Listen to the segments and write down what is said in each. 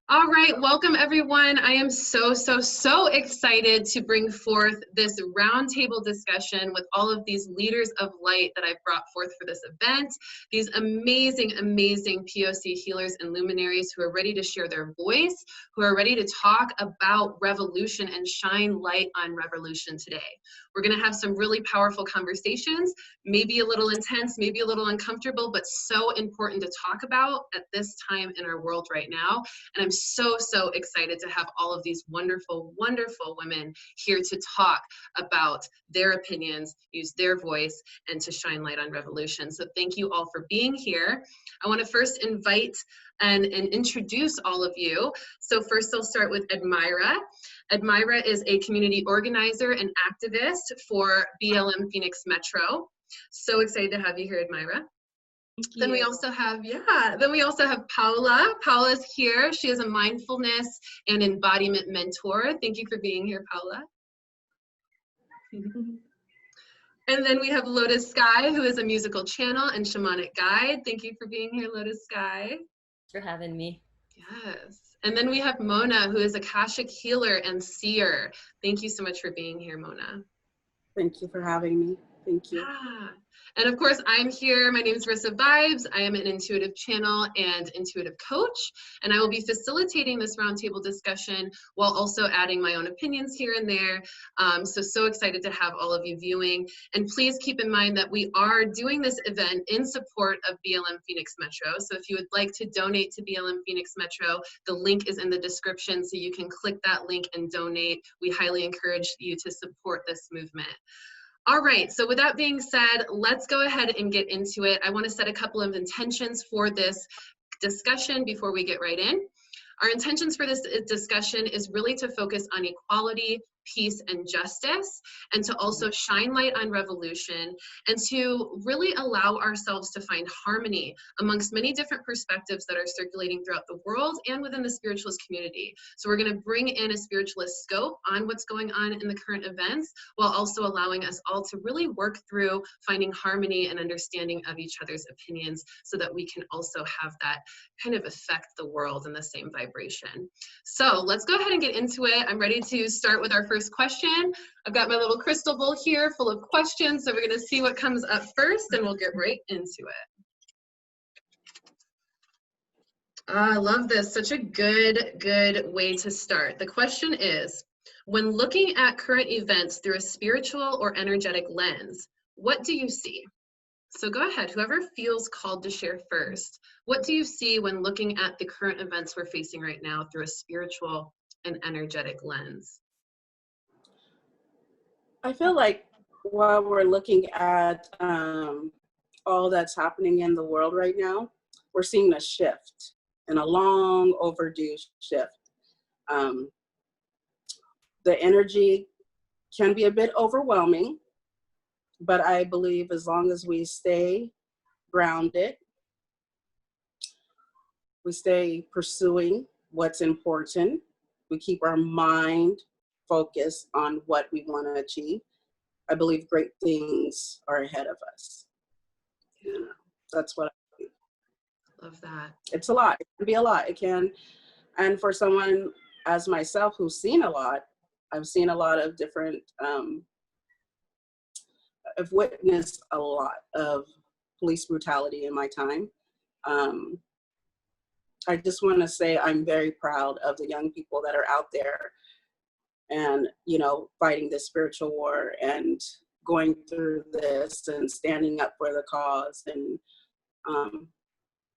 All right, welcome everyone. I am so excited to bring forth this roundtable discussion with all of these leaders of light that I've brought forth for this event. These amazing POC healers and luminaries who are ready to share their voice, who are ready to talk about revolution and shine light on revolution today. We're gonna have some really powerful conversations, maybe a little intense, maybe a little uncomfortable, but so important to talk about at this time in our world right now. And I'm so excited to have all of these wonderful women here to talk about their opinions, use their voice, and to shine light on revolution. So thank you all for being here. I want to first invite and introduce all of you. So first I'll start with Admaira. Admaira is a community organizer and activist for BLM Phx Metro. So excited to have you here, Admaira. Then we also have, Paola. Paola's here. She is a mindfulness and embodiment mentor. Thank you for being here, Paola. And then we have Lotus Sky, who is a musical channel and shamanic guide. Thank you for being here, Lotus Sky. Thanks for having me. Yes. And then we have Mona, who is Akashic healer and seer. Thank you so much for being here, Mona. Thank you for having me. Thank you. Yeah. And of course, I'm here. My name is Rissa Vibes. I am an intuitive channel and intuitive coach, and I will be facilitating this roundtable discussion while also adding my own opinions here and there. So excited to have all of you viewing. And please keep in mind that we are doing this event in support of BLM Phx Metro. So if you would like to donate to BLM Phx Metro, the link is in the description, so you can click that link and donate. We highly encourage you to support this movement. All right, so with that being said, let's go ahead and get into it. I want to set a couple of intentions for this discussion before we get right in. Our intentions for this discussion is really to focus on equality, peace, and justice, and to also shine light on revolution, and to really allow ourselves to find harmony amongst many different perspectives that are circulating throughout the world and within the spiritualist community. So we're going to bring in a spiritualist scope on what's going on in the current events, while also allowing us all to really work through finding harmony and understanding of each other's opinions, so that we can also have that kind of affect the world in the same vibration. So let's go ahead and get into it. I'm ready to start with our first question. I've got my little crystal ball here full of questions, so we're going to see what comes up first, and we'll get right into it. I love this. Such a good way to start. The question is, when looking at current events through a spiritual or energetic lens, what do you see? So go ahead, whoever feels called to share first. What do you see when looking at the current events we're facing right now through a spiritual and energetic lens? I feel like while we're looking at all that's happening in the world right now, we're seeing a shift, and a long overdue shift. The energy can be a bit overwhelming, but I believe as long as we stay grounded, we stay pursuing what's important, we keep our mind focused on what we want to achieve, I believe great things are ahead of us. You know, that's what I believe. Love that. It's a lot. It can be a lot. It can, and for someone as myself who's seen a lot, I've seen a lot of different, I've witnessed a lot of police brutality in my time. I just want to say I'm very proud of the young people that are out there and, you know, fighting this spiritual war and going through this and standing up for the cause and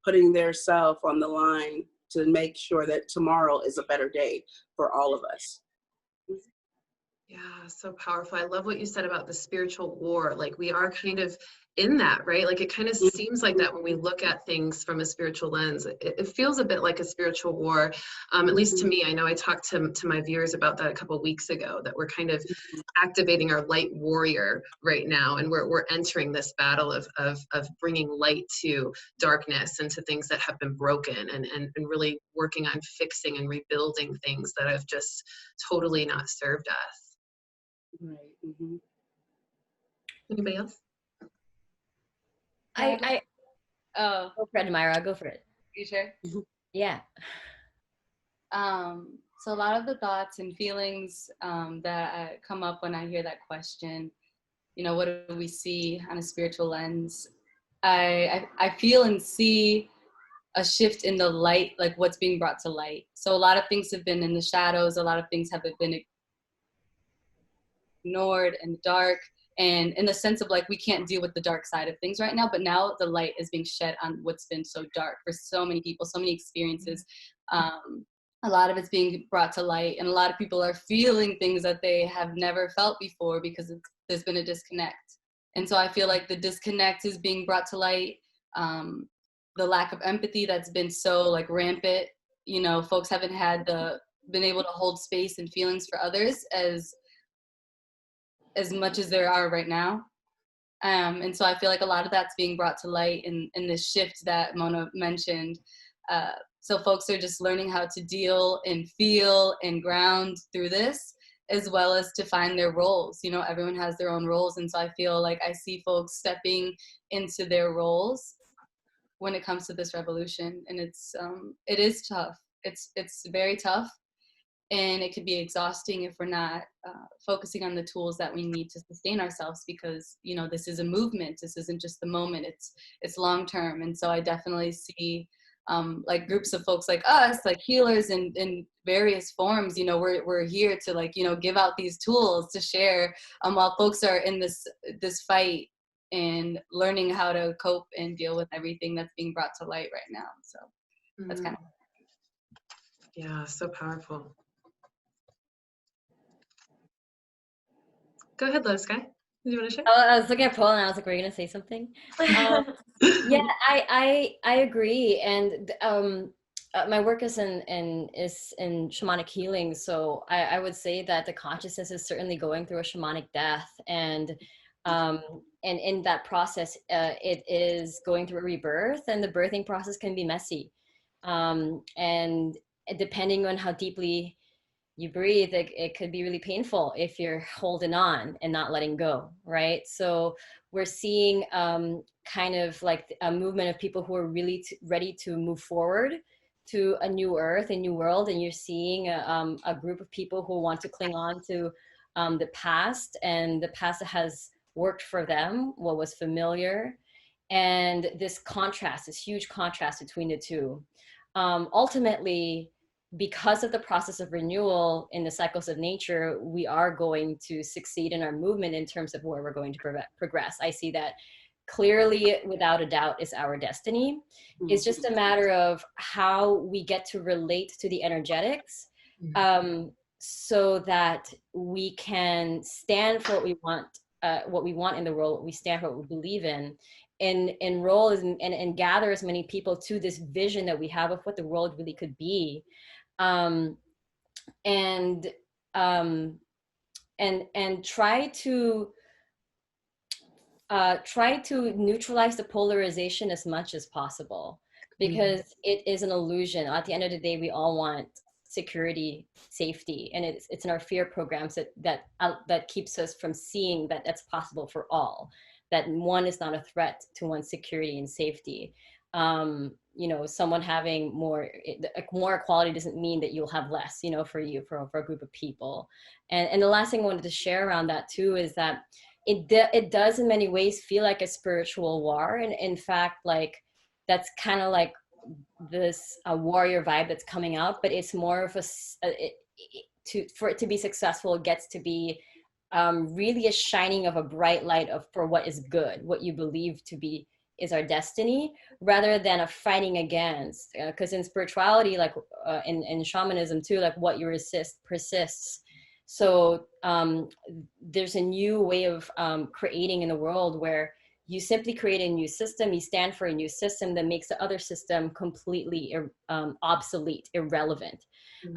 putting their self on the line to make sure that tomorrow is a better day for all of us. Yeah, so powerful. I love what you said about the spiritual war. Like, we are kind of in that, right? Like, it kind of seems like that when we look at things from a spiritual lens. It feels a bit like a spiritual war, at least to me. I know I talked to my viewers about that a couple of weeks ago, that we're kind of activating our light warrior right now, and we're entering this battle of bringing light to darkness and to things that have been broken, and really working on fixing and rebuilding things that have just totally not served us. Right. Anybody else? Go for it, Admaira. Go for it. You sure? Yeah. So a lot of the thoughts and feelings that come up when I hear that question, you know, what do we see on a spiritual lens? I feel and see a shift in the light, like what's being brought to light. So a lot of things have been in the shadows. A lot of things have been ignored and dark. And in the sense of like, we can't deal with the dark side of things right now, but now the light is being shed on what's been so dark for so many people, so many experiences. A lot of it's being brought to light, and a lot of people are feeling things that they have never felt before because there's been a disconnect. And so I feel like the disconnect is being brought to light. The lack of empathy that's been so like rampant, you know, folks haven't been able to hold space and feelings for others as much as there are right now. And so I feel like a lot of that's being brought to light in this shift that Mona mentioned. So folks are just learning how to deal and feel and ground through this, as well as to find their roles. You know, everyone has their own roles. And so I feel like I see folks stepping into their roles when it comes to this revolution. And it is tough. It's very tough. And it could be exhausting if we're not focusing on the tools that we need to sustain ourselves, because, you know, this is a movement. This isn't just the moment, it's long term. And so I definitely see like groups of folks like us, like healers in various forms, you know, we're here to like, you know, give out these tools to share while folks are in this fight and learning how to cope and deal with everything that's being brought to light right now. So that's kind of. Yeah, so powerful. Go ahead, Lotus Guy. Do you want to share? Oh, I was looking at Paola and I was like, were you going to say something? Yeah, I agree. And my work is in shamanic healing. So I would say that the consciousness is certainly going through a shamanic death. And in that process, it is going through a rebirth, and the birthing process can be messy. And depending on how deeply you breathe, it could be really painful if you're holding on and not letting go, right? So we're seeing kind of like a movement of people who are really ready to move forward to a new earth, a new world, and you're seeing a group of people who want to cling on to the past, and the past that has worked for them, what was familiar, and this contrast, this huge contrast between the two. Ultimately, because of the process of renewal in the cycles of nature, we are going to succeed in our movement in terms of where we're going to progress. I see that clearly, without a doubt, is our destiny. It's just a matter of how we get to relate to the energetics so that we can stand for what we want in the world, what we stand for, what we believe in, and enroll and gather as many people to this vision that we have of what the world really could be. And try to neutralize the polarization as much as possible, because it is an illusion. At the end of the day, we all want security, safety, and it's in our fear programs that keeps us from seeing that that's possible for all, that one is not a threat to one's security and safety. You know, someone having more equality doesn't mean that you'll have less, you know, for a group of people. And the last thing I wanted to share around that too is that it does in many ways feel like a spiritual war. And in fact, like that's kind of like this warrior vibe that's coming out, but it's more of for it to be successful, it gets to be really a shining of a bright light for what is good, what you believe to be is our destiny, rather than a fighting against, because in spirituality, like in shamanism too, like what you resist persists. So there's a new way of creating in the world where you simply create a new system, you stand for a new system that makes the other system completely obsolete, irrelevant.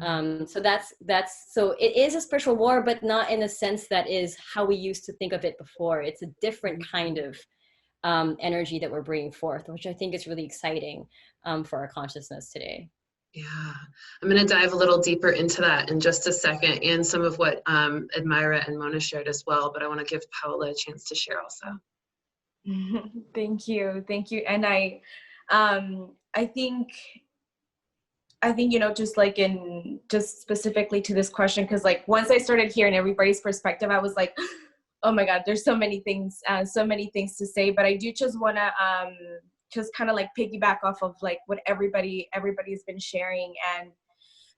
So it is a spiritual war, but not in a sense that is how we used to think of it before. It's a different kind of energy that we're bringing forth, which I think is really exciting for our consciousness today. Yeah, I'm going to dive a little deeper into that in just a second, and some of what Admaira and Mona shared as well, but I want to give Paola a chance to share also. Thank you. And I think I think, you know, just like just specifically to this question, because like once I started hearing everybody's perspective, I was like, oh my God, there's so many things to say. But I do just want to just kind of like piggyback off of like what everybody's been sharing, and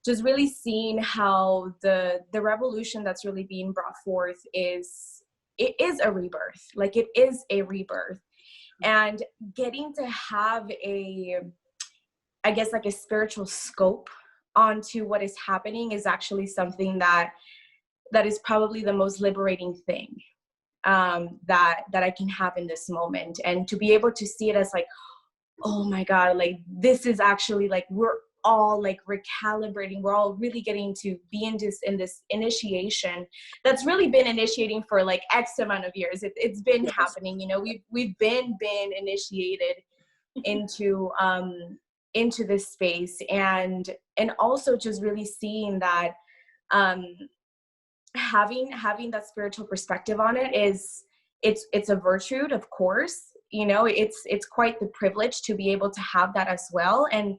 just really seeing how the revolution that's really being brought forth is a rebirth. Like it is a rebirth, and getting to have I guess like a spiritual scope onto what is happening is actually something that is probably the most liberating thing that I can have in this moment. And to be able to see it as like, oh my God, like this is actually like, we're all like recalibrating, we're all really getting to be in this initiation that's really been initiating for like X amount of years. It's been Yes. happening, you know, we've been initiated into this space, and also just really seeing that having that spiritual perspective on it it's a virtue, of course, you know, it's quite the privilege to be able to have that as well, and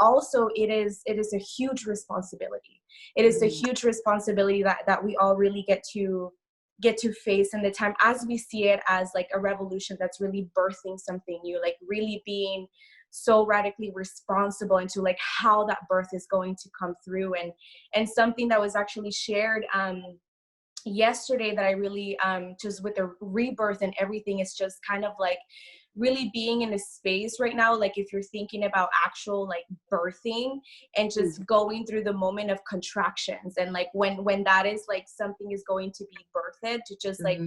also it is a huge responsibility. It is a huge responsibility that we all really get to face in the time, as we see it as like a revolution that's really birthing something new, like really being so radically responsible into like how that birth is going to come through. And something that was actually shared yesterday that I really just with the rebirth and everything is just kind of like really being in a space right now, like if you're thinking about actual like birthing and just going through the moment of contractions, and like when that is like something is going to be birthed, to just like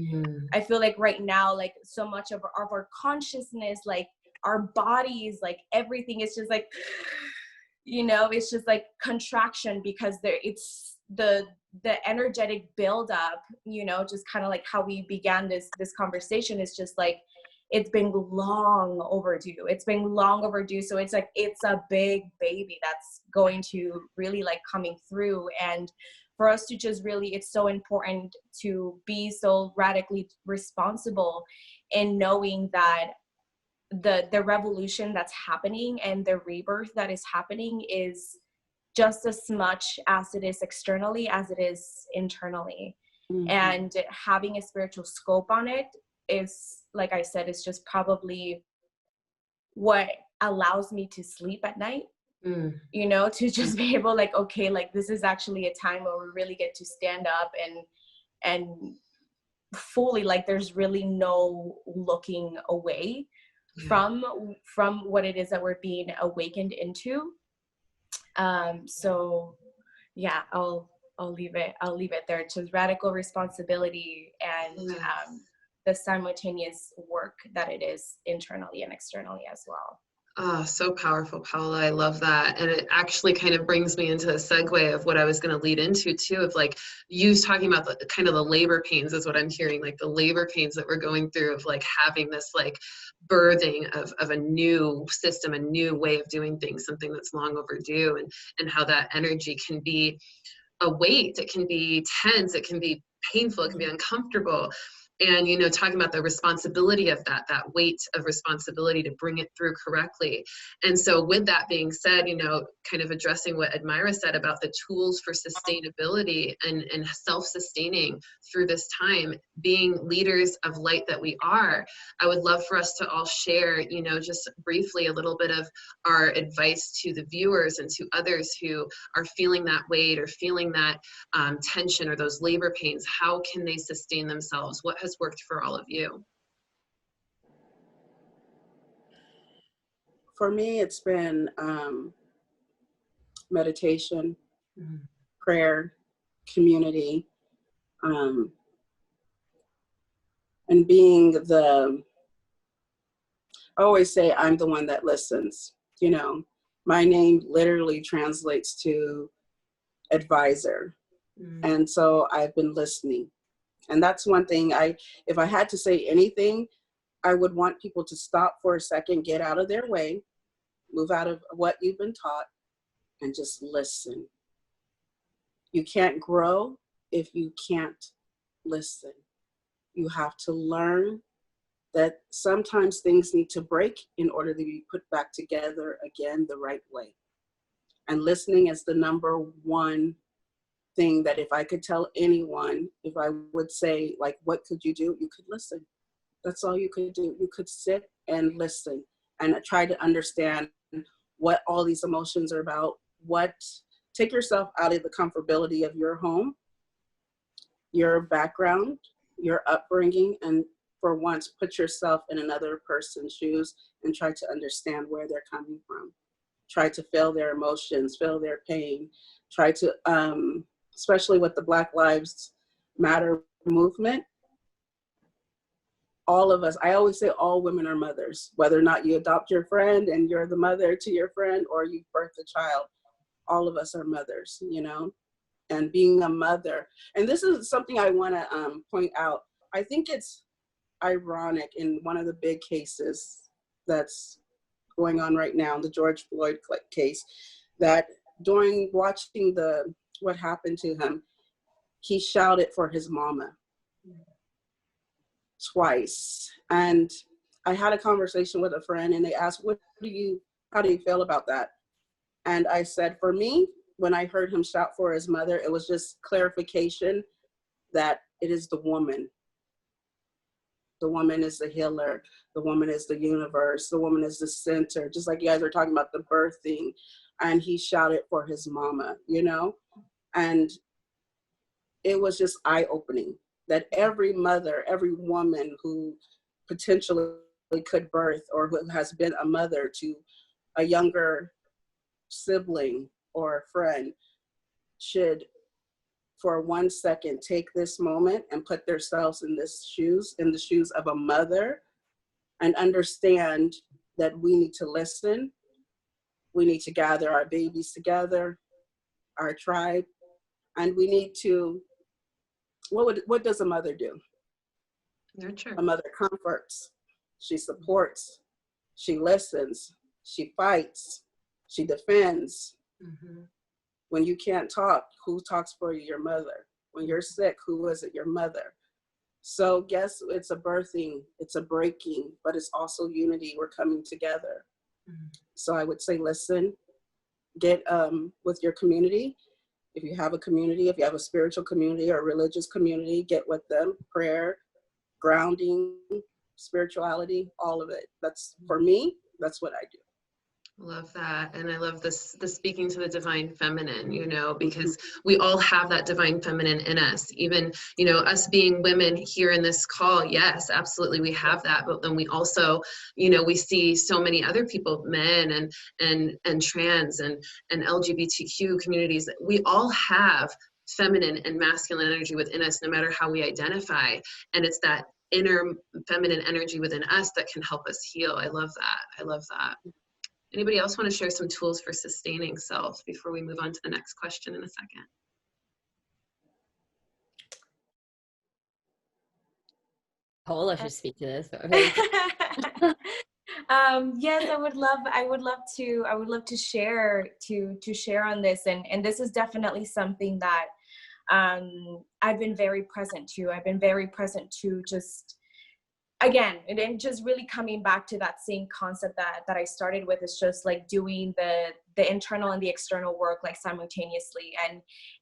I feel like right now like so much of our consciousness, like our bodies, like everything is just like, you know, it's just like contraction, because it's the energetic buildup, you know, just kind of like how we began this conversation is just like, it's been long overdue. It's been long overdue. So it's like, it's a big baby that's going to really like coming through. And for us to just really, it's so important to be so radically responsible in knowing that the revolution that's happening and the rebirth that is happening is just as much as it is externally as it is internally. And having a spiritual scope on it is, like I said, is just probably what allows me to sleep at night, you know, to just be able like, okay, like this is actually a time where we really get to stand up and fully, like there's really no looking away from what it is that we're being awakened into. So yeah, I'll leave it there. It's just radical responsibility and the simultaneous work that it is internally and externally as well. Oh, so powerful, Paola. I love that. And it actually kind of brings me into a segue of what I was going to lead into too, of like you talking about the kind of the labor pains is what I'm hearing, like the labor pains that we're going through of like having this like birthing of a new system, a new way of doing things, something that's long overdue, and how that energy can be a weight, it can be tense, it can be painful, it can be uncomfortable. And, you know, talking about the responsibility of that weight of responsibility to bring it through correctly. And so with that being said, you know, kind of addressing what Admaira said about the tools for sustainability and self-sustaining through this time, being leaders of light that we are, I would love for us to all share, you know, just briefly a little bit of our advice to the viewers and to others who are feeling that weight or feeling that tension or those labor pains. How can they sustain themselves? What has worked for all of you? For me, it's been meditation, prayer, community, and being I always say I'm the one that listens. You know, my name literally translates to advisor. And so I've been listening. And that's one thing if I had to say anything, I would want people to stop for a second, get out of their way, move out of what you've been taught, and just listen. You can't grow if you can't listen. You have to learn that sometimes things need to break in order to be put back together again the right way. And listening is the number one thing that if I could tell anyone, if I would say, like, what could you do? You could listen. That's all you could do. You could sit and listen and try to understand what all these emotions are about. Take yourself out of the comfortability of your home, your background, your upbringing, and for once, put yourself in another person's shoes and try to understand where they're coming from. Try to feel their emotions, feel their pain. Try to, especially with the Black Lives Matter movement, all of us, I always say all women are mothers, whether or not you adopt your friend and you're the mother to your friend or you birth a child, all of us are mothers, you know? And being a mother, and this is something I wanna point out. I think it's ironic in one of the big cases that's going on right now, the George Floyd case, that during watching what happened to him, he shouted for his mama twice. And I had a conversation with a friend and they asked, how do you feel about that? And I said, for me, when I heard him shout for his mother, it was just clarification that it is the woman. The woman is the healer. The woman is the universe. The woman is the center. Just like you guys were talking about the birthing, and he shouted for his mama, you know? And it was just eye-opening that every mother, every woman who potentially could birth or who has been a mother to a younger sibling or friend should, for 1 second, take this moment and put themselves in the shoes of a mother, and understand that we need to listen. We need to gather our babies together, our tribe, and we need to, what does a mother do? Nurture. A mother comforts, she supports, she listens, she fights, she defends. Mm-hmm. When you can't talk, who talks for you? Your mother. When you're sick, who is it? Your mother. So guess it's a birthing, it's a breaking, but it's also unity. We're coming together. Mm-hmm. So I would say, listen, get with your community. If you have a community, if you have a spiritual community or a religious community, get with them. Prayer, grounding, spirituality, all of it. That's, for me, that's what I do. Love that. And I love the speaking to the divine feminine, you know, because we all have that divine feminine in us. Even, you know, us being women here in this call, yes, absolutely, we have that. But then we also, you know, we see so many other people, men and trans and LGBTQ communities. We all have feminine and masculine energy within us, no matter how we identify. And it's that inner feminine energy within us that can help us heal. I love that. I love that. Anybody else want to share some tools for sustaining self before we move on to the next question in a second? Paola should speak to this. Yes, I would love to share on this, and this is definitely something that I've been very present to. I've been very present to, just again, and just really coming back to that same concept that I started with, is just like doing the internal and the external work like simultaneously,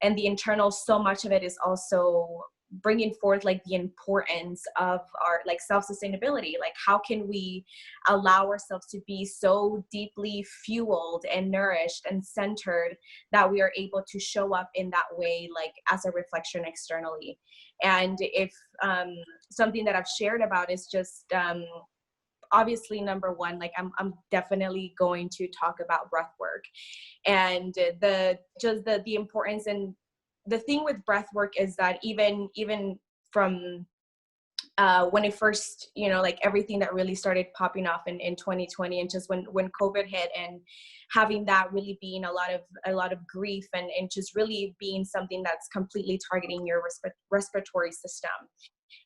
and the internal, so much of it is also bringing forth like the importance of our like self-sustainability. Like, how can we allow ourselves to be so deeply fueled and nourished and centered that we are able to show up in that way, like as a reflection externally. And if something that I've shared about is just obviously, number one, like I'm definitely going to talk about breath work, and the importance. And the thing with breath work is that even from when it first, you know, like everything that really started popping off in 2020, and just when COVID hit, and having that really being a lot of grief, and just really being something that's completely targeting your respiratory system,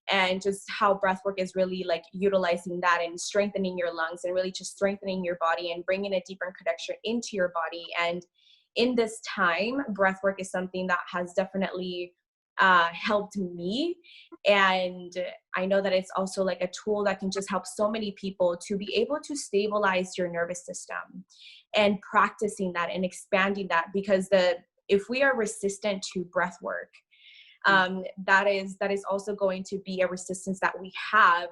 and just how breath work is really like utilizing that and strengthening your lungs and really just strengthening your body and bringing a deeper connection into your body. And in this time, breath work is something that has definitely helped me. And I know that it's also like a tool that can just help so many people to be able to stabilize your nervous system, and practicing that and expanding that, because if we are resistant to breath work, that is also going to be a resistance that we have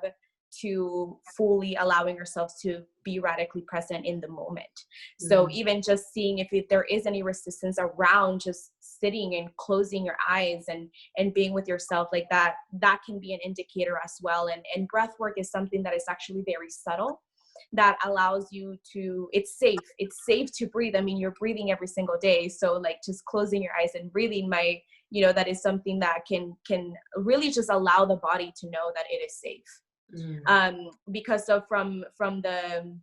to fully allowing ourselves to be radically present in the moment. So even just seeing if there is any resistance around just sitting and closing your eyes and being with yourself like that, that can be an indicator as well. And breath work is something that is actually very subtle, that allows you to, it's safe to breathe. I mean, you're breathing every single day. So like just closing your eyes and breathing, that is something that can really just allow the body to know that it is safe. Because so from the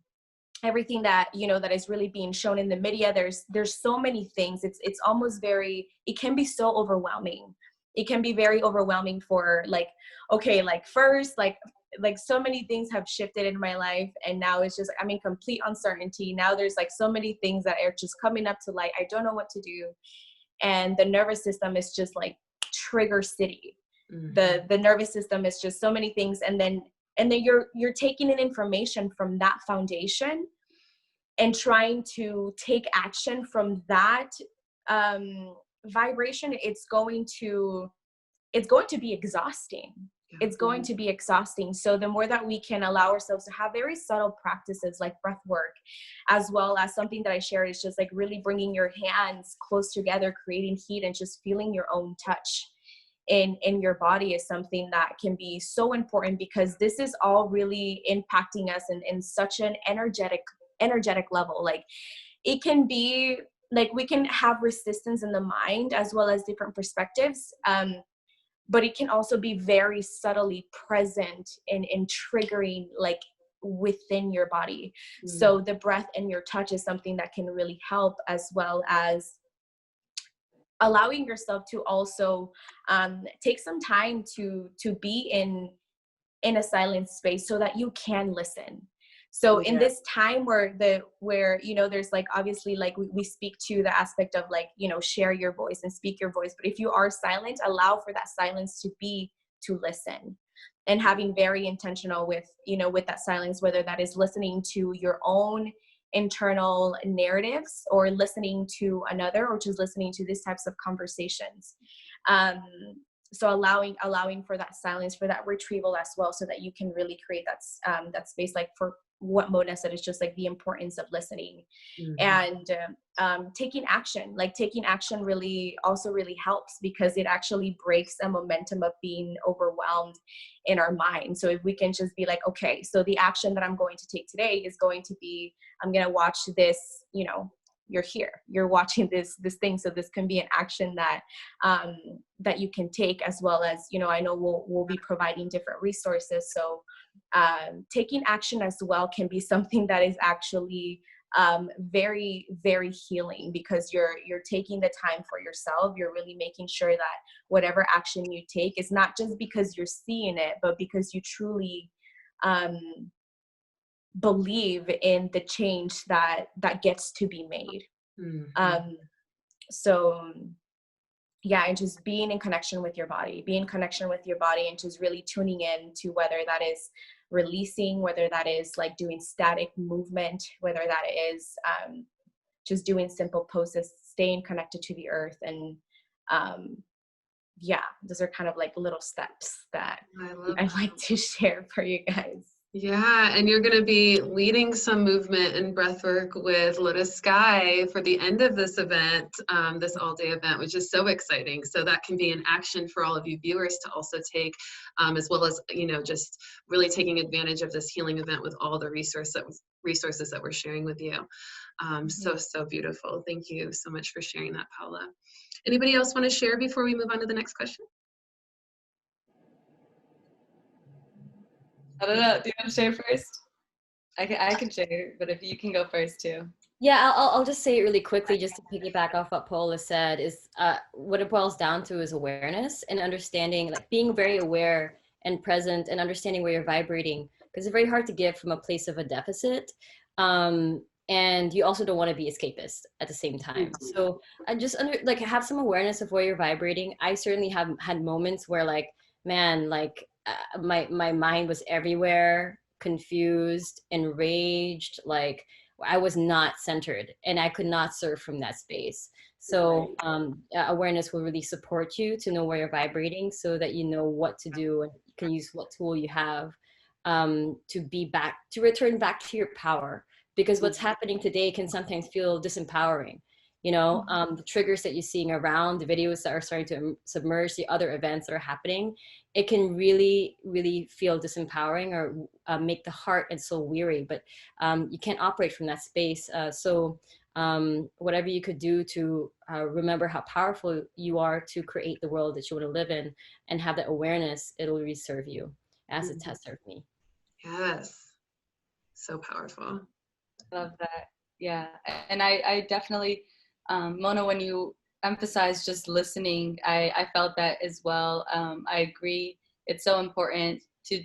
everything that that is really being shown in the media, there's so many things. It's almost it can be so overwhelming. It can be very overwhelming for first so many things have shifted in my life, and now it's just I'm in complete uncertainty. Now there's so many things that are just coming up to light. I don't know what to do, and the nervous system is just trigger city. The nervous system is just so many things, and then you're taking in information from that foundation and trying to take action from that vibration. It's going to be exhausting. It's going to be exhausting. So the more that we can allow ourselves to have very subtle practices like breath work, as well as something that I shared is just really bringing your hands close together, creating heat, and just feeling your own touch in your body is something that can be so important, because this is all really impacting us in such an energetic level. It can be we can have resistance in the mind as well as different perspectives, but it can also be very subtly present in triggering within your body. So the breath and your touch is something that can really help, as well as allowing yourself to also take some time to be in a silent space so that you can listen. So in this time where there's obviously we speak to the aspect of share your voice and speak your voice, but if you are silent, allow for that silence to listen, and having very intentional with that silence, whether that is listening to your own internal narratives or listening to another, or just listening to these types of conversations. So allowing for that silence, for that retrieval as well, so that you can really create that space, for what Mona said, is just the importance of listening. And taking action. Taking action really helps, because it actually breaks a momentum of being overwhelmed in our mind. So if we can just be okay, so the action that I'm going to take today is going to be, I'm going to watch this, you're here, you're watching this thing. So this can be an action that you can take, as well as, I know we'll be providing different resources. So taking action as well can be something that is actually very, very healing, because you're taking the time for yourself. You're really making sure that whatever action you take is not just because you're seeing it, but because you truly believe in the change that gets to be made. So yeah, and just being in connection with your body, and just really tuning in to whether that is releasing, whether that is doing static movement, whether that is just doing simple poses, staying connected to the earth. And yeah, those are kind of little steps that I like to share for you guys. Yeah, and you're going to be leading some movement and breathwork with Lotus Sky for the end of this event, this all-day event, which is so exciting. So that can be an action for all of you viewers to also take, as well as just really taking advantage of this healing event with all the resources that we're sharing with you. So beautiful. Thank you so much for sharing that, Paola. Anybody else want to share before we move on to the next question? I don't know. Do you want to share first? I can share, but if you can go first too. Yeah, I'll just say it really quickly, just to piggyback off what Paola said, is what it boils down to is awareness and understanding, being very aware and present and understanding where you're vibrating, because it's very hard to give from a place of a deficit. And and you also don't want to be escapist at the same time. So I just have some awareness of where you're vibrating. I certainly have had moments where like, man, like my mind was everywhere, confused, enraged, like I was not centered and I could not serve from that space. So awareness will really support you to know where you're vibrating, so that you know what to do and you can use what tool you have to return back to your power. Because what's happening today can sometimes feel disempowering. You know, the triggers that you're seeing around, the videos that are starting to submerge, the other events that are happening, it can really, really feel disempowering or make the heart and soul weary. But you can't operate from that space. So whatever you could do to remember how powerful you are to create the world that you want to live in and have that awareness, it'll really serve you, as it has served me. Yes. So powerful. Love that. Yeah. And I definitely, Mona, when you emphasize just listening, I felt that as well. I agree. It's so important to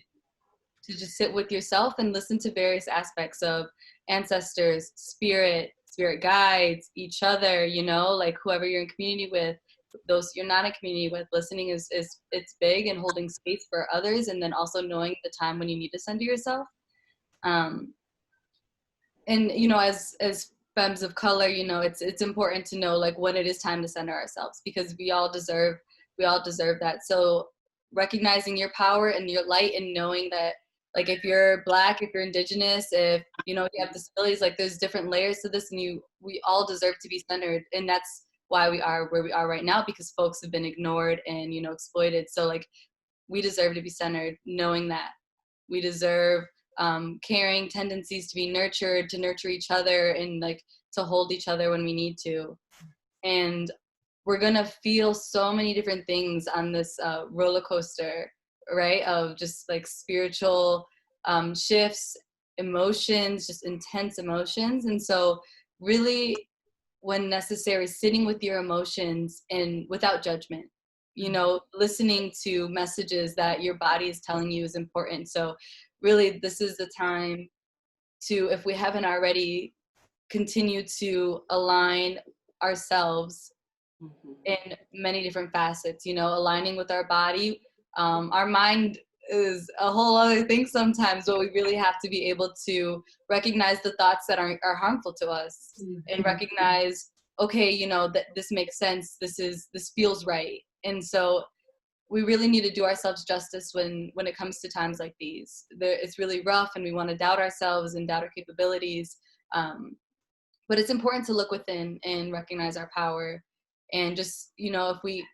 just sit with yourself and listen to various aspects of ancestors, spirit guides, each other, you know, like whoever you're in community with, those you're not in community with. Listening is it's big, and holding space for others, and then also knowing the time when you need to center yourself. And you know, as femmes of color, you know, it's important to know like when it is time to center ourselves, because we all deserve that. So recognizing your power and your light, and knowing that like if you're Black, if you're Indigenous, if you know you have disabilities, like there's different layers to this, and we all deserve to be centered. And that's why we are where we are right now, because folks have been ignored and, you know, exploited. So like we deserve to be centered, knowing that we deserve caring tendencies to be nurtured, to nurture each other, and like to hold each other when we need to. And we're gonna feel so many different things on this roller coaster, right, of just like spiritual shifts, emotions, just intense emotions. And so really, when necessary, sitting with your emotions and without judgment, you know, listening to messages that your body is telling you is important. So really, this is the time to, if we haven't already, continue to align ourselves in many different facets, you know, aligning with our body. Our mind is a whole other thing sometimes, but we really have to be able to recognize the thoughts that are harmful to us, and recognize, okay, you know, that this makes sense, this feels right. And so we really need to do ourselves justice when it comes to times like these. It's really rough, and we want to doubt ourselves and doubt our capabilities. But it's important to look within and recognize our power. And just, you know, if we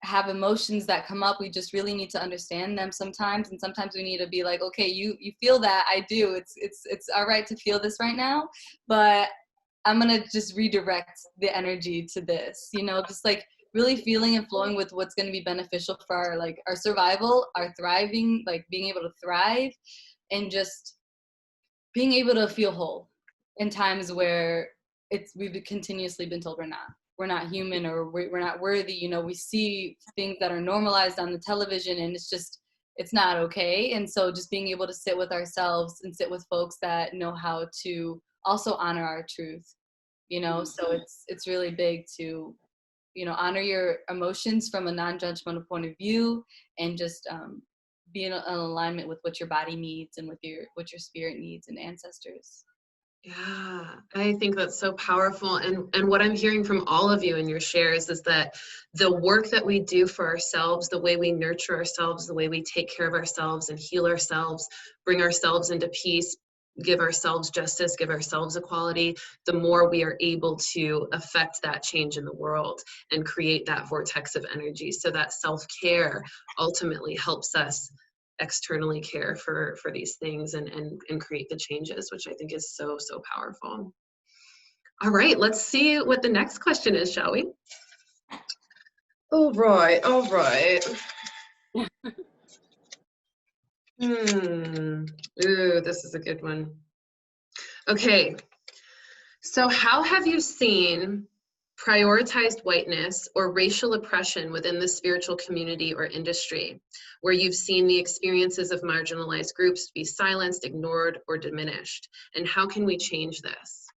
have emotions that come up, we just really need to understand them sometimes. And sometimes we need to be like, okay, you feel that, I do. It's all right to feel this right now, but I'm gonna just redirect the energy to this, you know, just like really feeling and flowing with what's going to be beneficial for our survival, our thriving, like being able to thrive, and just being able to feel whole in times where we've continuously been told we're not human, or we're not worthy. You know, we see things that are normalized on the television, and it's not okay. And so just being able to sit with ourselves and sit with folks that know how to also honor our truth, you know. So it's really big to, you know, honor your emotions from a non-judgmental point of view, and just be in alignment with what your body needs and what your spirit needs and ancestors. Yeah, I think that's so powerful. And what I'm hearing from all of you in your shares is that the work that we do for ourselves, the way we nurture ourselves, the way we take care of ourselves and heal ourselves, bring ourselves into peace, give ourselves justice, give ourselves equality, the more we are able to affect that change in the world and create that vortex of energy. So that self-care ultimately helps us externally care for these things and create the changes, which I think is so powerful. All right, let's see what the next question is, shall we? All right. Ooh, this is a good one. Okay, so how have you seen prioritized whiteness or racial oppression within the spiritual community or industry, where you've seen the experiences of marginalized groups be silenced, ignored, or diminished? And how can we change this?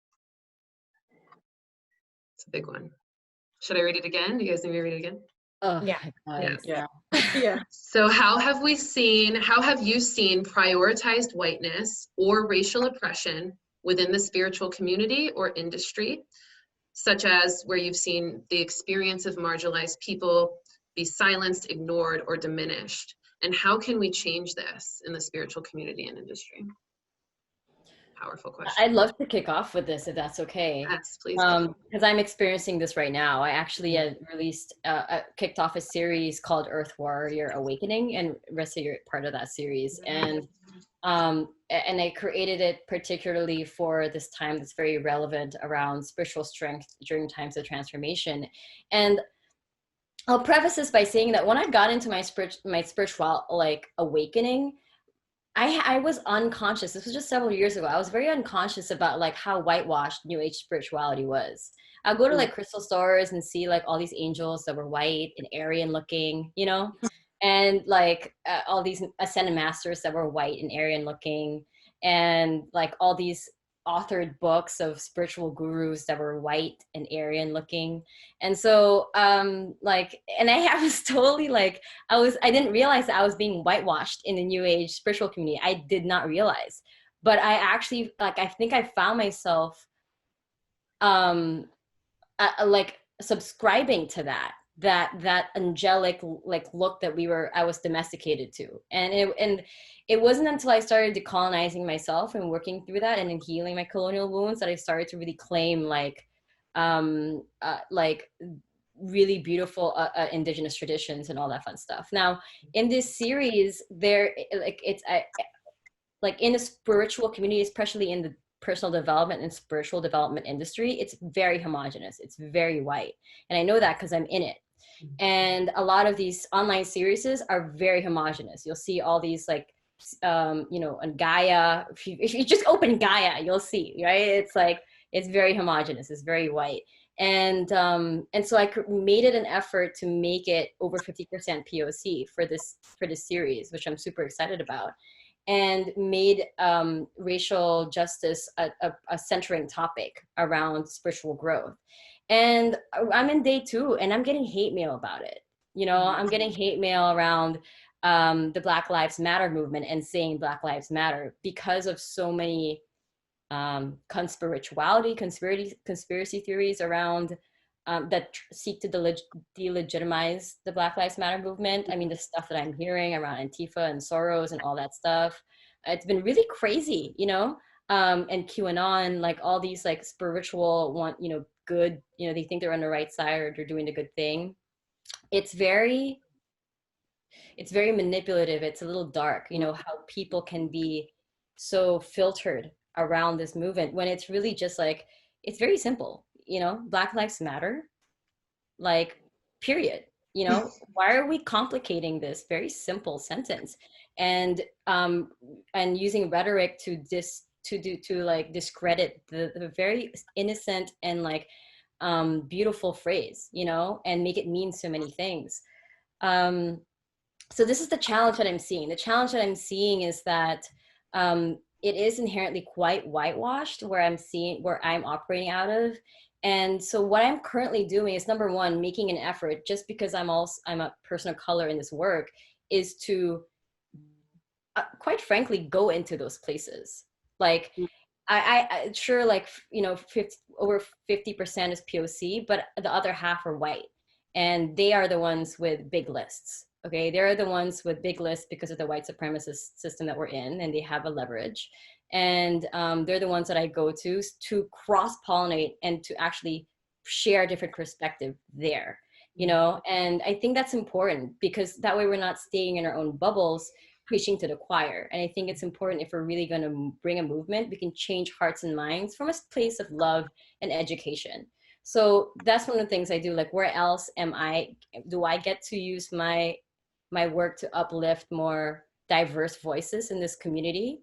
big one. Should I read it again? Do you guys need me to read it again? Oh, Yeah. Yes. Yeah. Yeah. So how have you seen prioritized whiteness or racial oppression within the spiritual community or industry, such as where you've seen the experience of marginalized people be silenced, ignored, or diminished? And how can we change this in the spiritual community and industry? Powerful question. I'd love to kick off with this if that's okay. Yes, please. Because I'm experiencing this right now. I actually kicked off a series called Earth Warrior Awakening, and Rissa, you're part of that series. And I created it particularly for this time that's very relevant around spiritual strength during times of transformation. And I'll preface this by saying that when I got into my spiritual like awakening, I was unconscious. This was just several years ago. I was very unconscious about like how whitewashed New Age spirituality was. I'll go to like crystal stores and see like all these angels that were white and Aryan looking, you know, and like all these ascended masters that were white and Aryan looking, and like all these authored books of spiritual gurus that were white and Aryan looking. And so like, and I was totally like, I didn't realize that I was being whitewashed in the New Age spiritual community. I did not realize, but I actually, like, I think I found myself like subscribing to that angelic like look that I was domesticated to. And it wasn't until I started decolonizing myself and working through that and in healing my colonial wounds that I started to really claim like really beautiful indigenous traditions and all that fun stuff. Now in this series, like in the spiritual community, especially in the personal development and spiritual development industry, it's very homogenous. It's very white. And I know that because I'm in it. And a lot of these online series are very homogenous. You'll see all these like, you know, on Gaia. If you just open Gaia, you'll see, right? It's like, it's very homogenous. It's very white. And so I made it an effort to make it over 50% POC for this series, which I'm super excited about, and made racial justice a centering topic around spiritual growth. And I'm in day 2 and I'm getting hate mail about it. You know, I'm getting hate mail around the Black Lives Matter movement and saying Black Lives Matter because of so many conspiracy theories around that seek to delegitimize the Black Lives Matter movement. I mean, the stuff that I'm hearing around Antifa and Soros and all that stuff, it's been really crazy, you know? And QAnon, like all these like spiritual you know, good, you know, they think they're on the right side or they're doing the good thing. It's very manipulative. It's a little dark, you know, how people can be so filtered around this movement when it's really just like, it's very simple, you know, Black Lives Matter, like, period. You know, why are we complicating this very simple sentence and using rhetoric to like discredit the very innocent and like beautiful phrase, you know, and make it mean so many things. So this is the challenge that I'm seeing. The challenge that I'm seeing is that it is inherently quite whitewashed where I'm operating out of. And so what I'm currently doing is, number one, making an effort, just because I'm a person of color in this work, is to quite frankly go into those places. Like I sure, like, you know, over 50% is POC, but the other half are white, and they are the ones with big lists. Okay, they're the ones with big lists because of the white supremacist system that we're in, and they have a leverage. And they're the ones that I go to cross-pollinate and to actually share different perspective there, you know? And I think that's important because that way we're not staying in our own bubbles, preaching to the choir. And I think it's important, if we're really gonna bring a movement, we can change hearts and minds from a place of love and education. So that's one of the things I do. Like, where else do I get to use my work to uplift more diverse voices in this community?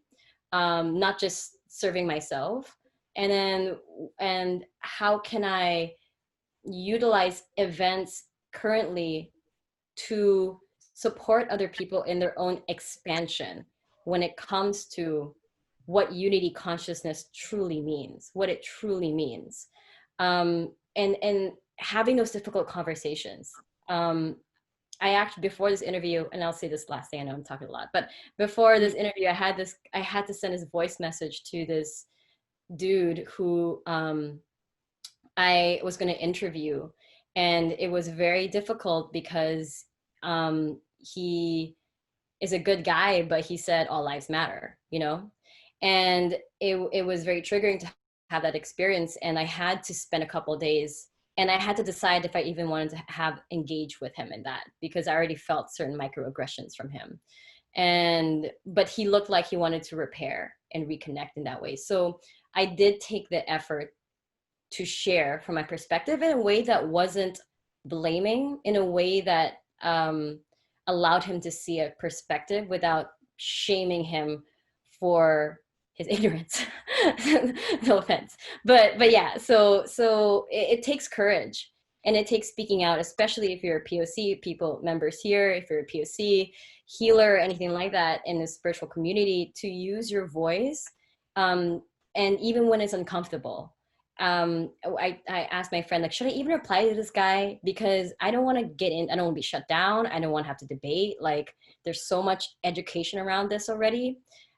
Not just serving myself. And how can I utilize events currently to support other people in their own expansion when it comes to what unity consciousness truly means, what it truly means. And and having those difficult conversations. I actually, before this interview, and I'll say this last thing, I know I'm talking a lot, but before this interview, I had to send this voice message to this dude who I was going to interview, and it was very difficult because he is a good guy, but he said all lives matter, you know, and it was very triggering to have that experience, and I had to spend a couple of days, and I had to decide if I even wanted to have engaged with him in that, because I already felt certain microaggressions from him, but he looked like he wanted to repair and reconnect in that way. So I did take the effort to share from my perspective in a way that wasn't blaming, in a way that allowed him to see a perspective without shaming him for his ignorance. No offense, but yeah. So it takes courage, and it takes speaking out, especially if you're a POC, people members here, if you're a POC healer, anything like that in the spiritual community, to use your voice, and even when it's uncomfortable. I asked my friend, like, should I even reply to this guy? Because I don't want to get in, I don't want to be shut down. I don't want to have to debate. Like, there's so much education around this already,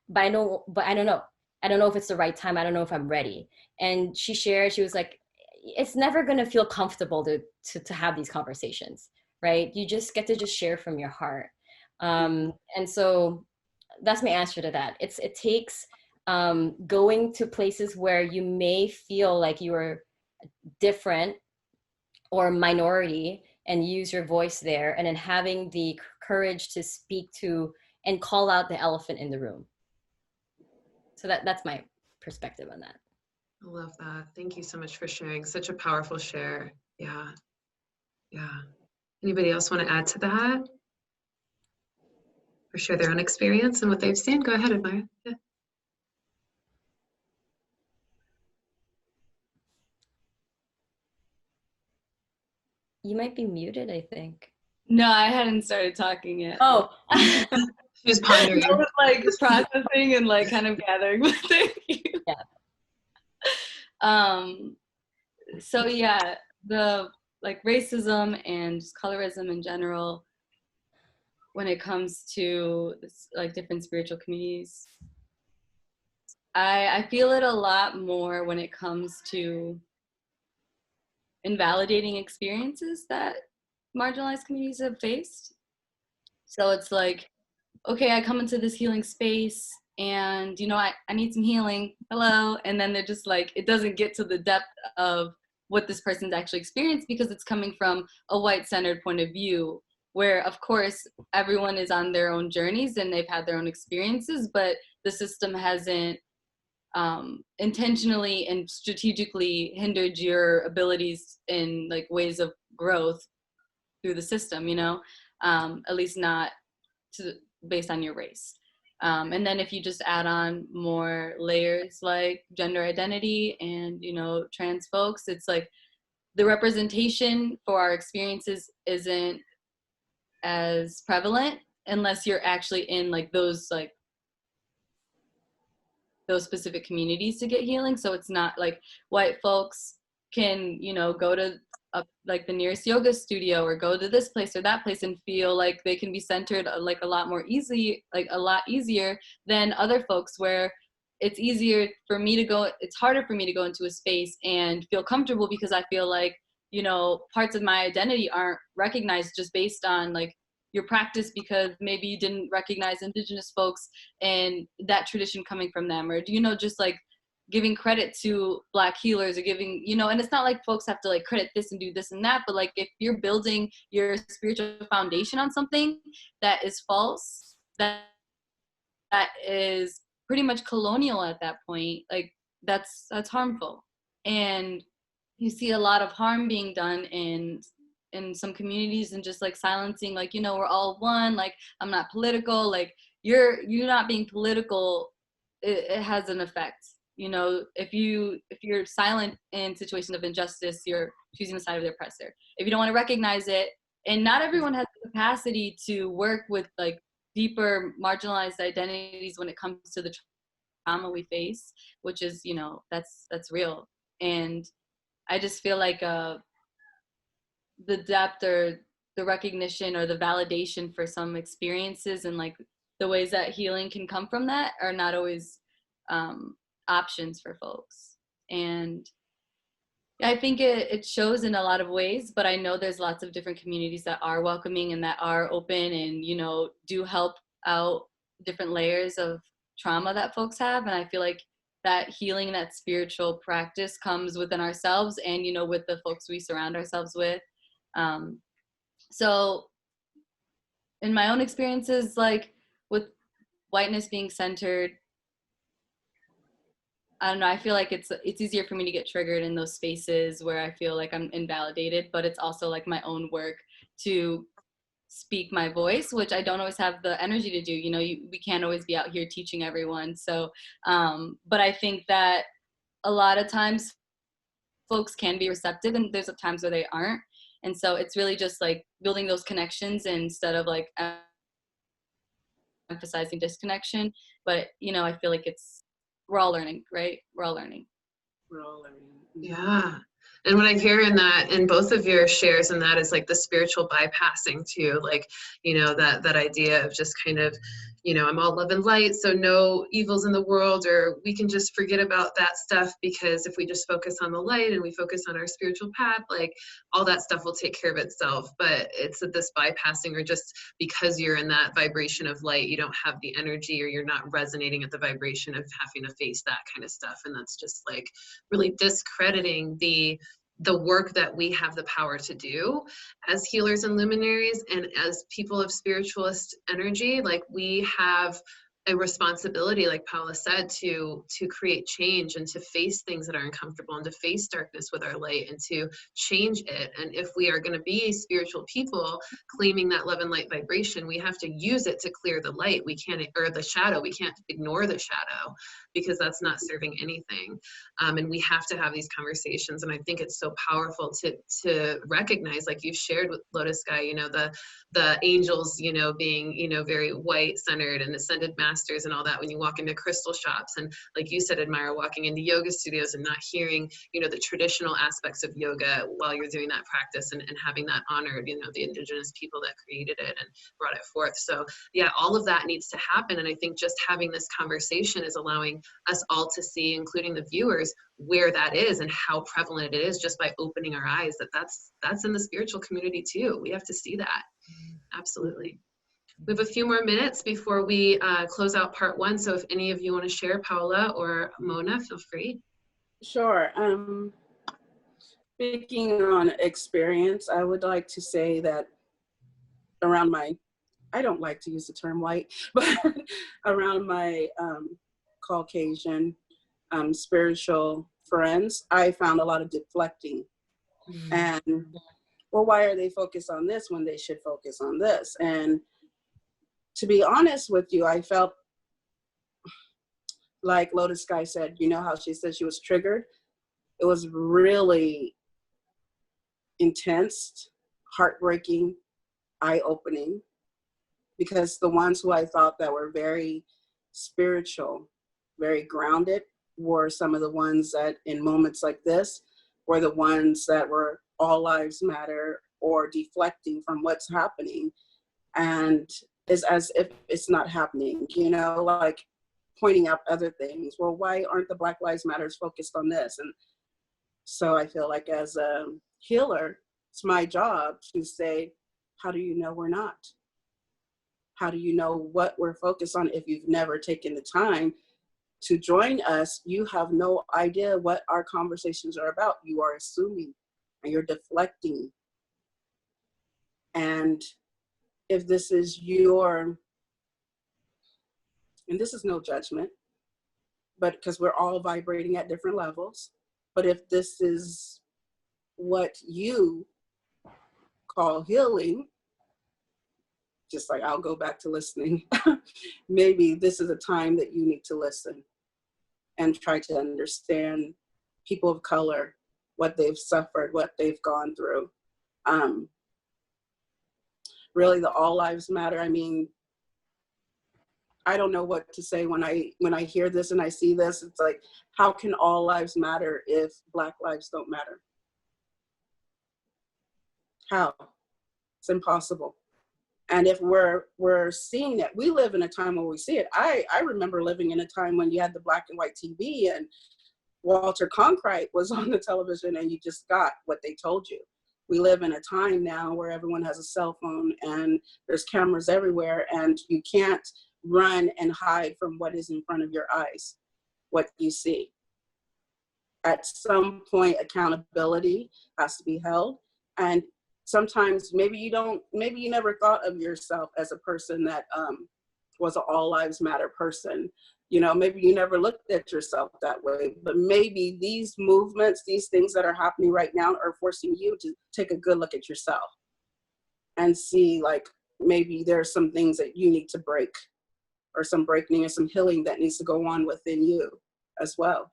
but I don't know. I don't know if it's the right time. I don't know if I'm ready. And she shared, she was like, it's never going to feel comfortable to have these conversations, right? You just get to just share from your heart. And so that's my answer to that. It takes going to places where you may feel like you are different or minority, and use your voice there, and then having the courage to speak to and call out the elephant in the room. So that's my perspective on that. I love that. Thank you so much for sharing. Such a powerful share. Yeah. Anybody else want to add to that? Or share their own experience and what they've seen? Go ahead, Admaira. Yeah. You might be muted, I think. No, I hadn't started talking yet. Oh. She was pondering. I was like processing and like kind of gathering. Thank you. Yeah. So yeah, the like racism and colorism in general, when it comes to like different spiritual communities, I feel it a lot more when it comes to invalidating experiences that marginalized communities have faced. So it's like, okay, I come into this healing space and, you know, I need some healing, hello. And then they're just like, it doesn't get to the depth of what this person's actually experienced, because it's coming from a white-centered point of view, where of course everyone is on their own journeys and they've had their own experiences, but the system hasn't intentionally and strategically hindered your abilities in like ways of growth through the system, you know, at least not based on your race. And then if you just add on more layers like gender identity and, you know, trans folks, it's like the representation for our experiences isn't as prevalent unless you're actually in like those specific communities to get healing. So it's not like white folks can, you know, go to like the nearest yoga studio or go to this place or that place and feel like they can be centered like a lot easier than other folks, where it's easier for me to go, it's harder for me to go into a space and feel comfortable because I feel like, you know, parts of my identity aren't recognized just based on like your practice, because maybe you didn't recognize Indigenous folks and that tradition coming from them, or, you know, just like giving credit to Black healers or giving, you know, and it's not like folks have to like credit this and do this and that, but like if you're building your spiritual foundation on something that is false, that is pretty much colonial at that point, like that's harmful. And you see a lot of harm being done in some communities, and just like silencing, like, you know, we're all one, like I'm not political, like you're not being political, it has an effect. You know, if you're silent in situations of injustice, you're choosing the side of the oppressor. If you don't want to recognize it, and not everyone has the capacity to work with like deeper marginalized identities when it comes to the trauma we face, which is, you know, that's real. And I just feel like the depth or the recognition or the validation for some experiences and like the ways that healing can come from that are not always options for folks. And I think it shows in a lot of ways, but I know there's lots of different communities that are welcoming and that are open and, you know, do help out different layers of trauma that folks have. And I feel like that healing and that spiritual practice comes within ourselves and, you know, with the folks we surround ourselves with. So in my own experiences, like with whiteness being centered, I don't know, I feel like it's easier for me to get triggered in those spaces where I feel like I'm invalidated, but it's also like my own work to speak my voice, which I don't always have the energy to do. You know, we can't always be out here teaching everyone. So, but I think that a lot of times folks can be receptive and there's times where they aren't. And so it's really just like building those connections instead of like emphasizing disconnection. But, you know, I feel like we're all learning, right? We're all learning. We're all learning. Yeah. And what I hear in both of your shares, and that is like the spiritual bypassing too, like, you know, that idea of just kind of, you know, I'm all love and light, so no evils in the world, or we can just forget about that stuff because if we just focus on the light and we focus on our spiritual path, like all that stuff will take care of itself. But it's this bypassing, or just because you're in that vibration of light, you don't have the energy, or you're not resonating at the vibration of having to face that kind of stuff. And that's just like really discrediting the work that we have the power to do as healers and luminaries and as people of spiritualist energy. Like we have a responsibility, like Paola said, to create change and to face things that are uncomfortable and to face darkness with our light and to change it. And if we are going to be spiritual people claiming that love and light vibration, we have to use it to clear the light. We can't, or the shadow, we can't ignore the shadow because that's not serving anything. And we have to have these conversations. And I think it's so powerful to recognize, like you shared with Lotus Guy, you know, the angels, you know, being, you know, very white centered and ascended masters and all that when you walk into crystal shops. And like you said, Admaira, walking into yoga studios and not hearing, you know, the traditional aspects of yoga while you're doing that practice and having that honored, you know, the indigenous people that created it and brought it forth. So yeah, all of that needs to happen. And I think just having this conversation is allowing us all to see, including the viewers, where that is and how prevalent it is, just by opening our eyes that's in the spiritual community too. We have to see that. Absolutely. We have a few more minutes before we close out part one. So if any of you want to share, Paola or Mona, feel free. Sure. Speaking on experience, I would like to say that around I don't like to use the term white, but around my Caucasian spiritual friends, I found a lot of deflecting. And, well, why are they focused on this when they should focus on this? And to be honest with you, I felt like Lotus Guy said, you know how she said she was triggered? It was really intense, heartbreaking, eye-opening, because the ones who I thought that were very spiritual, very grounded, were some of the ones that in moments like this were the ones that were all lives matter or deflecting from what's happening. And it's as if it's not happening, you know, like pointing out other things. Well, why aren't the Black Lives Matters focused on this? And so I feel like as a healer, it's my job to say, how do you know we're not? How do you know what we're focused on if you've never taken the time to join us? You have no idea what our conversations are about. You are assuming and you're deflecting. And if this is and this is no judgment, but because we're all vibrating at different levels, but if this is what you call healing, just like I'll go back to listening, maybe this is a time that you need to listen and try to understand people of color, what they've suffered, what they've gone through. Really, the all lives matter. I mean, I don't know what to say when I hear this and I see this. It's like, how can all lives matter if Black lives don't matter? How? It's impossible. And if we're seeing it, we live in a time where we see it. I remember living in a time when you had the black and white TV and Walter Cronkite was on the television and you just got what they told you. We live in a time now where everyone has a cell phone and there's cameras everywhere, and you can't run and hide from what is in front of your eyes, what you see. At some point, accountability has to be held. And sometimes maybe you never thought of yourself as a person that was an all lives matter person. You know, maybe you never looked at yourself that way, but maybe these movements, these things that are happening right now are forcing you to take a good look at yourself and see, like, maybe there's some things that you need to break, or some breaking or some healing that needs to go on within you as well.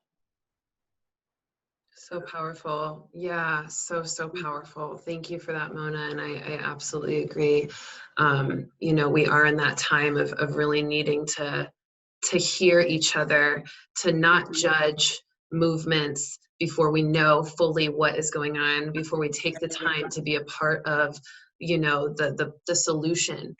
So powerful. Yeah, so powerful. Thank you for that, Mona. And I absolutely agree. You know, we are in that time of really needing to hear each other, to not judge movements before we know fully what is going on, before we take the time to be a part of, you know, the solution.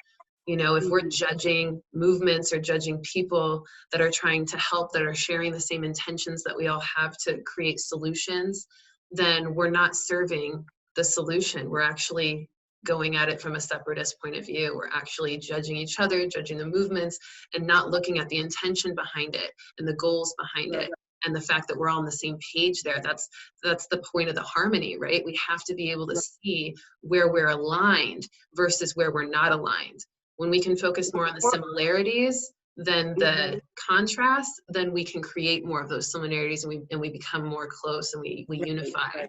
You know, if we're judging movements or judging people that are trying to help, that are sharing the same intentions that we all have to create solutions, then we're not serving the solution. We're actually going at it from a separatist point of view. We're actually judging each other, judging the movements, and not looking at the intention behind it and the goals behind it, and the fact that we're all on the same page there. That's the point of the harmony, right? We have to be able to see where we're aligned versus where we're not aligned. When we can focus more on the similarities than the contrast, then we can create more of those similarities, and we become more close, and we unify.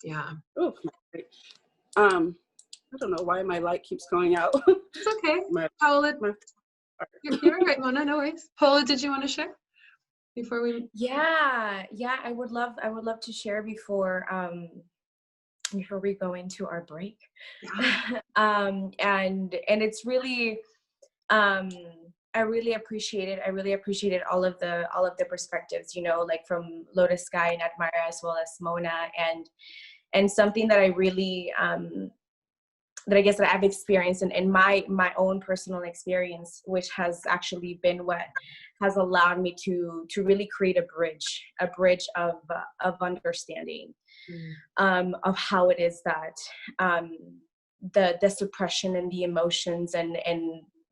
Yeah. Oh, I don't know why my light keeps going out. It's okay. Paola, you're right, Mona, no worries. Paola, did you want to share before we? Yeah, I would love to share before we go into our break. Yeah. And it's really, I really appreciated all of the perspectives, you know, like from Lotus, Sky, and Admaira, as well as Mona, and something that I really that I guess that I've experienced in my own personal experience, which has actually been what has allowed me to really create a bridge of understanding of how it is that the suppression and the emotions and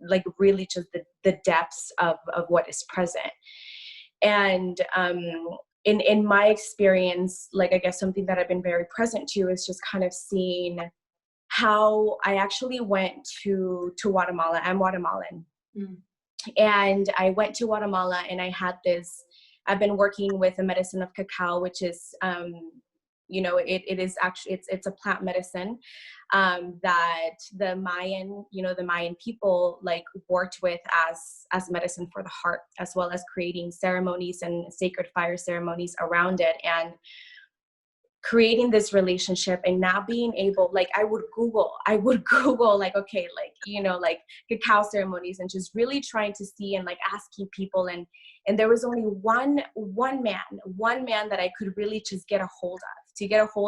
like really just the depths of what is present. And in my experience, like I guess something that I've been very present to is just kind of seeing how I actually went to Guatemala. I'm Guatemalan. And I went to Guatemala, and I've been working with a medicine of cacao, which is, you know, it is actually, it's a plant medicine that the Mayan people like worked with as medicine for the heart, as well as creating ceremonies and sacred fire ceremonies around it, and creating this relationship. And now being able, like, I would Google like, okay, like, you know, like cacao ceremonies, and just really trying to see and like asking people, and there was only one man that I could really just get a hold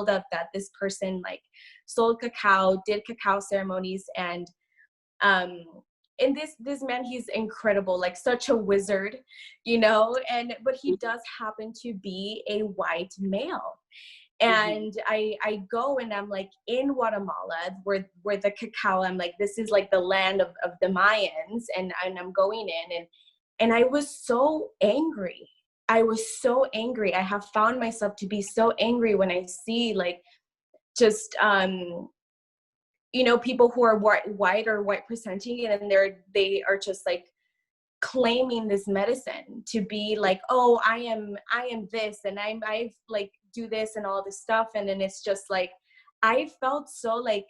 of, that this person like sold cacao, did cacao ceremonies, and this man, he's incredible, like such a wizard, you know, but he does happen to be a white male. And I go, and I'm like in Guatemala where the cacao, I'm like, this is like the land of the Mayans, and I'm going in, and I was so angry. I have found myself to be so angry when I see like just you know, people who are white or white presenting, and they are just like claiming this medicine to be like, oh, I am this, and I like do this and all this stuff. And then it's just like, I felt so like,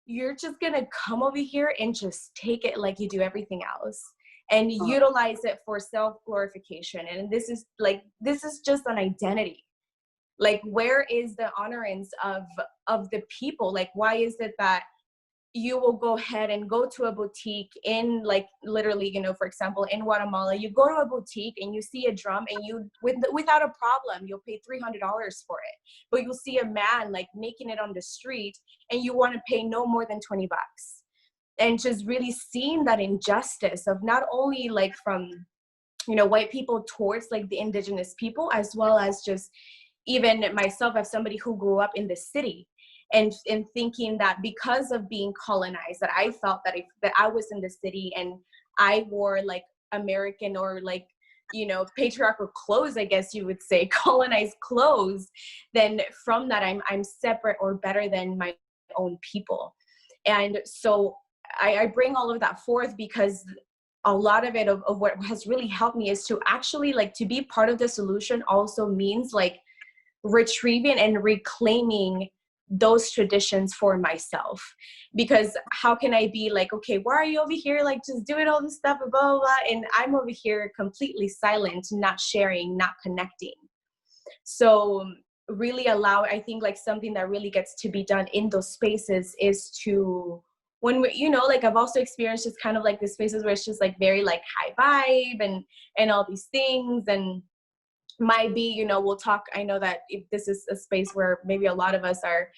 you're just gonna come over here and just take it like you do everything else, and utilize it for self-glorification. And this is just an identity. Like, where is the honorance of the people? Like, why is it that you will go ahead and go to a boutique in, like, literally, you know, for example, in Guatemala, you go to a boutique and you see a drum and you, without a problem, you'll pay $300 for it. But you'll see a man like making it on the street and you want to pay no more than 20 bucks. And just really seeing that injustice of not only like from, you know, white people towards like the indigenous people, as well as just even myself as somebody who grew up in the city. And thinking that because of being colonized, that I felt that that I was in the city and I wore like American or like, you know, patriarchal clothes, I guess you would say, colonized clothes, then from that I'm separate or better than my own people. And so I bring all of that forth because a lot of it of what has really helped me is to actually like to be part of the solution also means like retrieving and reclaiming those traditions for myself. Because how can I be like, okay, why are you over here like just doing all this stuff, blah, blah, blah, and I'm over here completely silent, not sharing, not connecting. So really allow, I think like something that really gets to be done in those spaces is to, when we, you know, like I've also experienced just kind of like the spaces where it's just like very like high vibe and all these things, and might be, you know, we'll talk, I know that if this is a space where maybe a lot of us are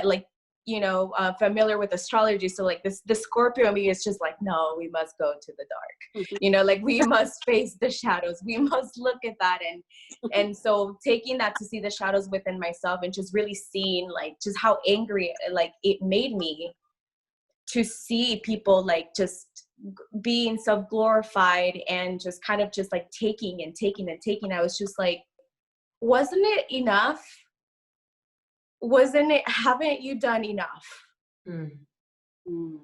like, you know, familiar with astrology. So like the Scorpio in me is just like, no, we must go to the dark, you know, like we must face the shadows. We must look at that. And so taking that to see the shadows within myself and just really seeing like just how angry like it made me to see people like just being self-glorified and just kind of just like taking and taking and taking. I was just like, wasn't it enough? Haven't you done enough?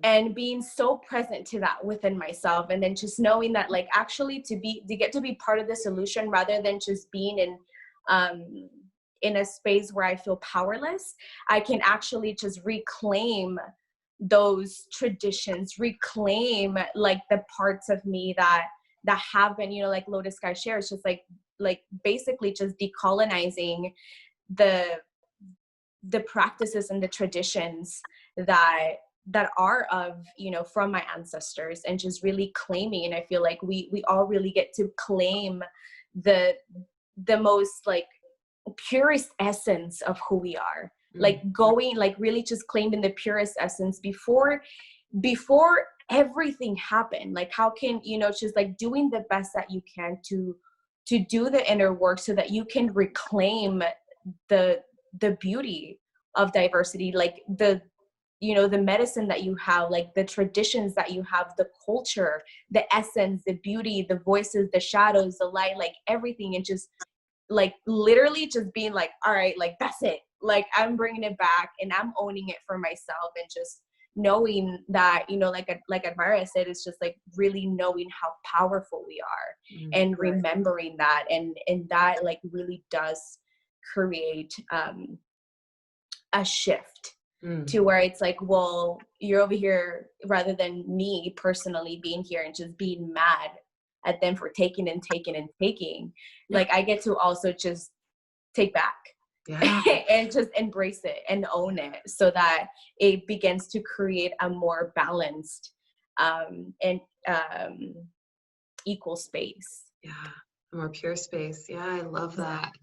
And being so present to that within myself, and then just knowing that like actually to get to be part of the solution rather than just being in a space where I feel powerless, I can actually just reclaim those traditions, reclaim like the parts of me that have been, you know, like Lotus Sky shares, just like basically just decolonizing the practices and the traditions that are of, you know, from my ancestors, and just really claiming. And I feel like we all really get to claim the most like purest essence of who we are. Like going, like really just claiming the purest essence before everything happened. Like how can, you know, just like doing the best that you can to do the inner work so that you can reclaim the beauty of diversity, like the, you know, the medicine that you have, like the traditions that you have, the culture, the essence, the beauty, the voices, the shadows, the light, like everything. And just like literally just being like, all right, like that's it. Like I'm bringing it back and I'm owning it for myself, and just knowing that, you know, like Admaira said, it's just like really knowing how powerful we are and remembering that. And that like really does create a shift to where it's like, well, you're over here rather than me personally being here and just being mad at them for taking and taking and taking. Like I get to also just take back and just embrace it and own it, so that it begins to create a more balanced and equal space. Yeah, a more pure space. Yeah, I love that.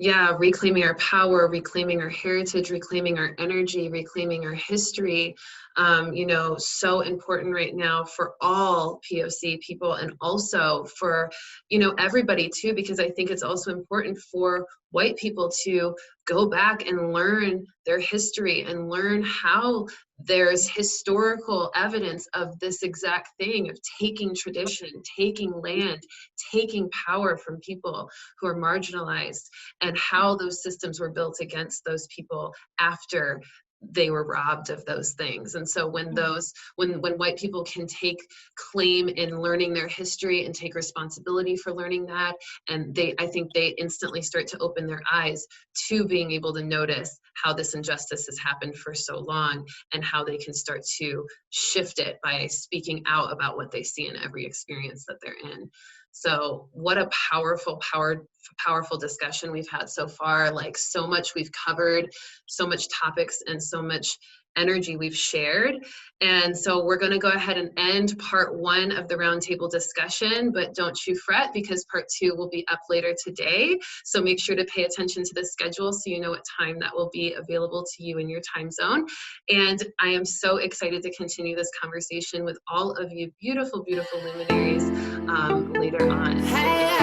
Yeah, reclaiming our power, reclaiming our heritage, reclaiming our energy, reclaiming our history. You know, so important right now for all POC people, and also for, you know, everybody too, because I think it's also important for white people to go back and learn their history and learn how there's historical evidence of this exact thing of taking tradition, taking land, taking power from people who are marginalized, and how those systems were built against those people after they were robbed of those things. And so when white people can take claim in learning their history and take responsibility for learning that, and I think they instantly start to open their eyes to being able to notice how this injustice has happened for so long, and how they can start to shift it by speaking out about what they see in every experience that they're in. So what a powerful discussion we've had so far. Like so much we've covered, so much topics, and so much energy we've shared. And so we're going to go ahead and end part 1 of the roundtable discussion, but don't you fret, because part 2 will be up later today. So make sure to pay attention to the schedule so you know what time that will be available to you in your time zone. And I am so excited to continue this conversation with all of you beautiful, beautiful luminaries later on.